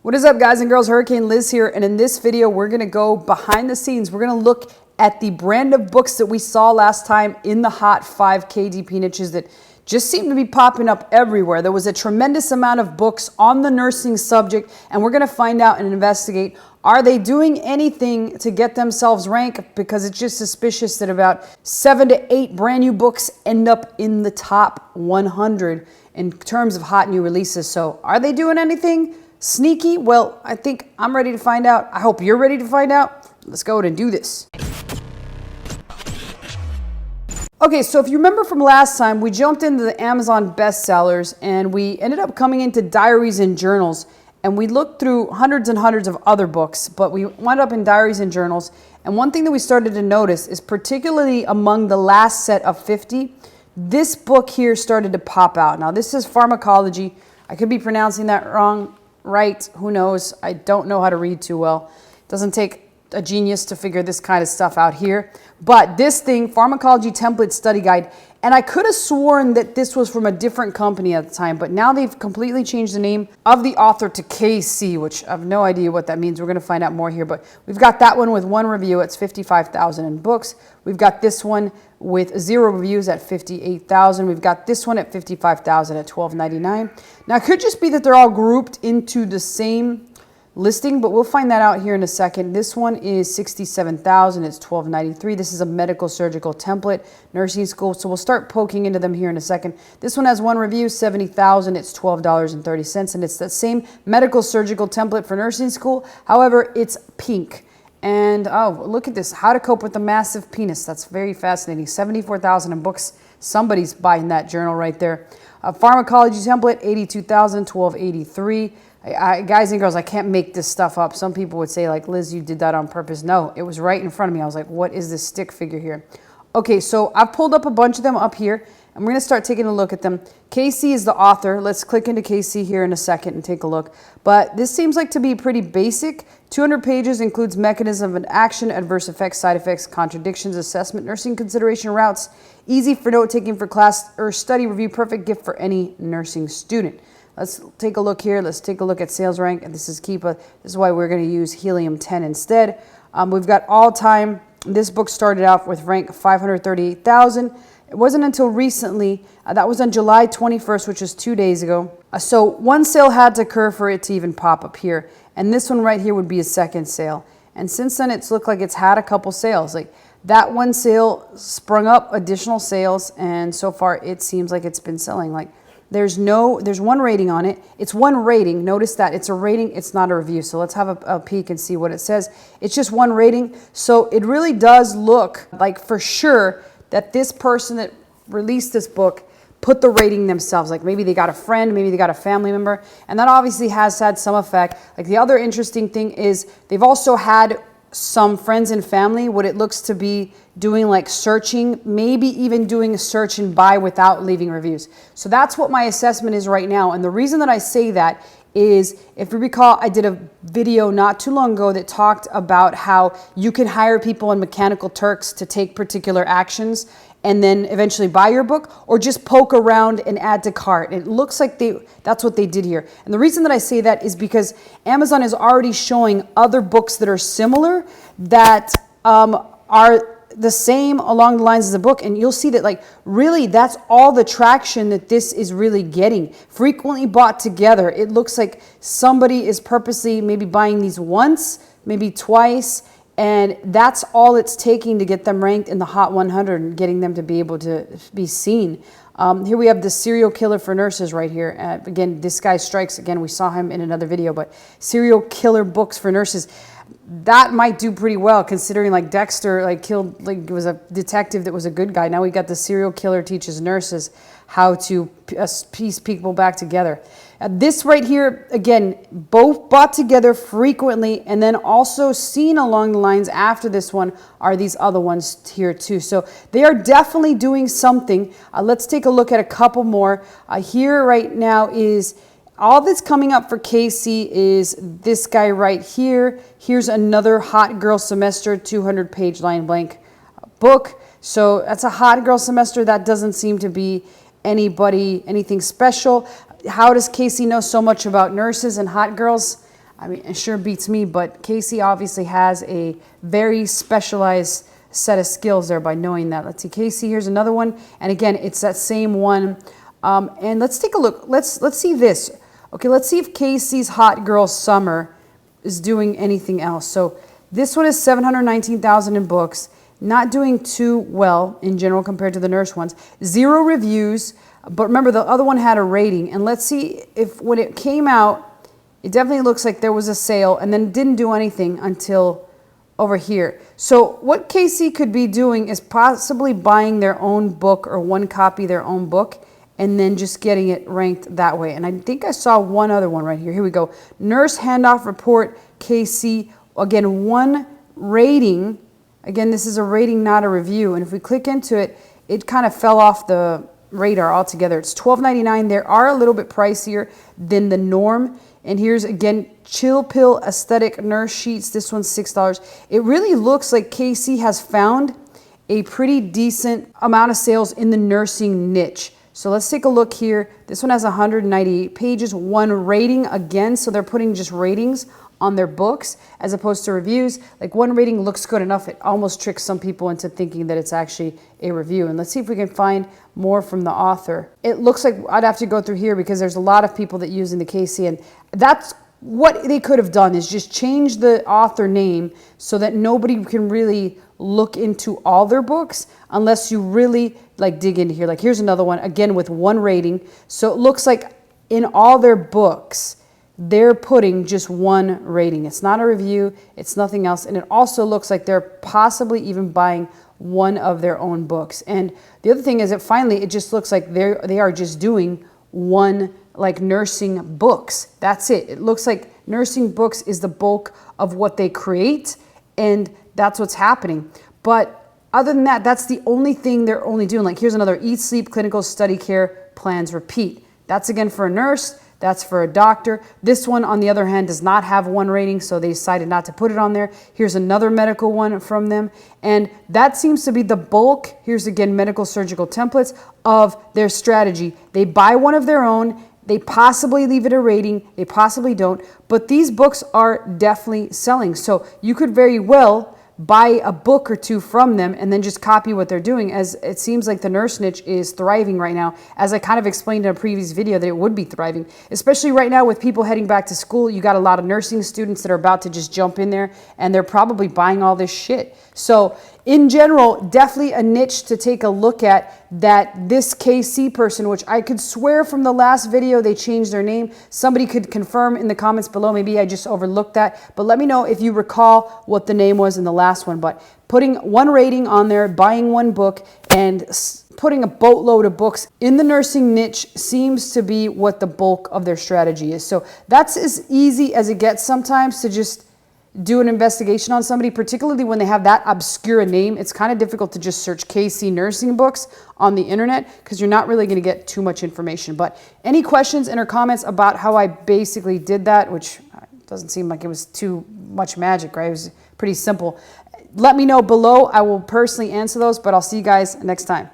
What is up, guys and girls? Hurricane Liz here, and in this video we're going to go behind the scenes. We're going to look at the brand of books that we saw last time in the hot 5 KDP niches that just seem to be popping up everywhere. There was a tremendous amount of books on the nursing subject, and we're going to find out and investigate, are they doing anything to get themselves ranked? Because it's just suspicious that about 7 to 8 brand new books end up in the top 100 in terms of hot new releases. So are they doing anything sneaky? Well, I think I'm ready to find out. I hope you're ready to find out. Let's go ahead and do this. Okay, so if you remember from last time, we jumped into the Amazon bestsellers and we ended up coming into diaries and journals, and we looked through hundreds and hundreds of other books, but we wound up in diaries and journals. And one thing that we started to notice is, particularly among the last set of 50, this book here started to pop out. Now, this is Pharmacology. I could be pronouncing that wrong. Right, who knows? I don't know how to read too well. It doesn't take a genius to figure this kind of stuff out here. But this thing, Pharmacology Template Study Guide, and I could have sworn that this was from a different company at the time, but now they've completely changed the name of the author to KC, which I have no idea what that means. We're going to find out more here, but we've got that one with 1 review. It's 55,000 in books. We've got this one with 0 reviews at 58,000. We've got this one at 55,000 at $12.99. Now, it could just be that they're all grouped into the same listing, but we'll find that out here in a second. This one is 67,000. It's $12.93. This is a medical surgical template, nursing school. So we'll start poking into them here in a second. This one has 1 review, 70,000. It's $12.30, and it's that same medical surgical template for nursing school. However, it's pink. And oh, look at this. How to cope with a massive penis. That's very fascinating. 74,000 in books. Somebody's buying that journal right there. Pharmacology template, 82,000, $12.83. Guys and girls, I can't make this stuff up. Some people would say, like, Liz, you did that on purpose. No, it was right in front of me. I was like, what is this stick figure here? Okay, so I've pulled up a bunch of them up here, and we're going to start taking a look at them. KC is the author. Let's click into KC here in a second and take a look. But this seems like to be pretty basic. 200 pages, includes mechanism of action, adverse effects, side effects, contradictions, assessment, nursing consideration routes. Easy for note-taking for class or study review. Perfect gift for any nursing student. Let's take a look here. Let's take a look at sales rank. And this is Keepa. This is why we're going to use Helium 10 instead. We've got all time. This book started off with rank 538,000. It wasn't until recently, that was on July 21st, which was 2 days ago. So one sale had to occur for it to even pop up here. And this one right here would be a second sale. And since then, it's looked like it's had a couple sales. Like that one sale sprung up additional sales. And so far, it seems like it's been selling. Like there's 1 rating on it. It's 1 rating. Notice that it's a rating. It's not a review. So let's have a peek and see what it says. It's just 1 rating. So it really does look like for sure that this person that released this book put the rating themselves. Like maybe they got a friend, maybe they got a family member, and that obviously has had some effect. Like the other interesting thing is they've also had some friends and family, what it looks to be doing like searching, maybe even doing a search and buy without leaving reviews. So that's what my assessment is right now. And the reason that I say that is, if you recall, I did a video not too long ago that talked about how you can hire people in Mechanical Turks to take particular actions and then eventually buy your book, or just poke around and add to cart. It looks like that's what they did here. And the reason that I say that is because Amazon is already showing other books that are similar that are the same along the lines of the book, and you'll see that like really that's all the traction that this is really getting. Frequently bought together. It looks like somebody is purposely maybe buying these once, maybe twice, and that's all it's taking to get them ranked in the Hot 100 and getting them to be able to be seen. Here we have the serial killer for nurses right here. Again, this guy strikes. Again, we saw him in another video, but serial killer books for nurses. That might do pretty well considering like Dexter killed, was a detective that was a good guy. Now we got the serial killer teaches nurses how to piece people back together. This right here, again, both bought together frequently and then also seen along the lines after this one are these other ones here too. So they are definitely doing something. Let's take a look at a couple more. Here right now is all that's coming up for KC is this guy right here. Here's another Hot Girl Semester 200-page line blank book. So that's a Hot Girl Semester. That doesn't seem to be anything special. How does Casey know so much about nurses and hot girls? I mean, it sure beats me, but Casey obviously has a very specialized set of skills there by knowing that. Let's see, Casey, here's another one. And again, it's that same one. And let's take a look. Let's see this. Okay, let's see if Casey's Hot Girl Summer is doing anything else. So this one is 719,000 in books, not doing too well in general compared to the nurse ones. 0 reviews, but remember the other one had a rating. And let's see if when it came out, it definitely looks like there was a sale and then didn't do anything until over here. So what Casey could be doing is possibly buying their own book or one copy of their own book and then just getting it ranked that way. And I think I saw one other one right here. Here we go. Nurse Handoff Report, Casey. Again, 1 rating. Again, this is a rating, not a review. And if we click into it, it kind of fell off the radar altogether. It's $12.99. They are a little bit pricier than the norm. And here's, again, Chill Pill Aesthetic Nurse Sheets. This one's $6. It really looks like Casey has found a pretty decent amount of sales in the nursing niche. So let's take a look here. This one has 198 pages, 1 rating again. So they're putting just ratings on their books as opposed to reviews. Like 1 rating looks good enough. It almost tricks some people into thinking that it's actually a review. And let's see if we can find more from the author. It looks like I'd have to go through here because there's a lot of people that use in the Casey, and that's what they could have done is just change the author name so that nobody can really look into all their books unless you really like dig into here. Like here's another one, again with 1 rating. So it looks like in all their books, they're putting just 1 rating. It's not a review, it's nothing else. And it also looks like they're possibly even buying one of their own books. And the other thing is that finally, it just looks like they are just doing 1 like nursing books. That's it. It looks like nursing books is the bulk of what they create, and that's what's happening. But other than that, that's the only thing they're only doing. Like here's another Eat, Sleep, Clinical Study Care Plans, Repeat. That's again for a nurse. That's for a doctor. This one, on the other hand, does not have 1 rating, so they decided not to put it on there. Here's another medical one from them. And that seems to be the bulk, here's again medical surgical templates, of their strategy. They buy one of their own, they possibly leave it a rating, they possibly don't, but these books are definitely selling. So you could very well buy a book or 2 from them and then just copy what they're doing, as it seems like the nurse niche is thriving right now, as I kind of explained in a previous video that it would be thriving, especially right now with people heading back to school. You got a lot of nursing students that are about to just jump in there and they're probably buying all this shit. So in general, definitely a niche to take a look at, that this KC person, which I could swear from the last video they changed their name. Somebody could confirm in the comments below. Maybe I just overlooked that, but let me know if you recall what the name was in the last one. But putting 1 rating on there, buying 1 book, and putting a boatload of books in the nursing niche seems to be what the bulk of their strategy is. So that's as easy as it gets sometimes to just do an investigation on somebody, particularly when they have that obscure name. It's kind of difficult to just search KC nursing books on the internet because you're not really going to get too much information. But any questions and or comments about how I basically did that, which doesn't seem like it was too much magic, right? It was pretty simple. Let me know below. I will personally answer those, but I'll see you guys next time.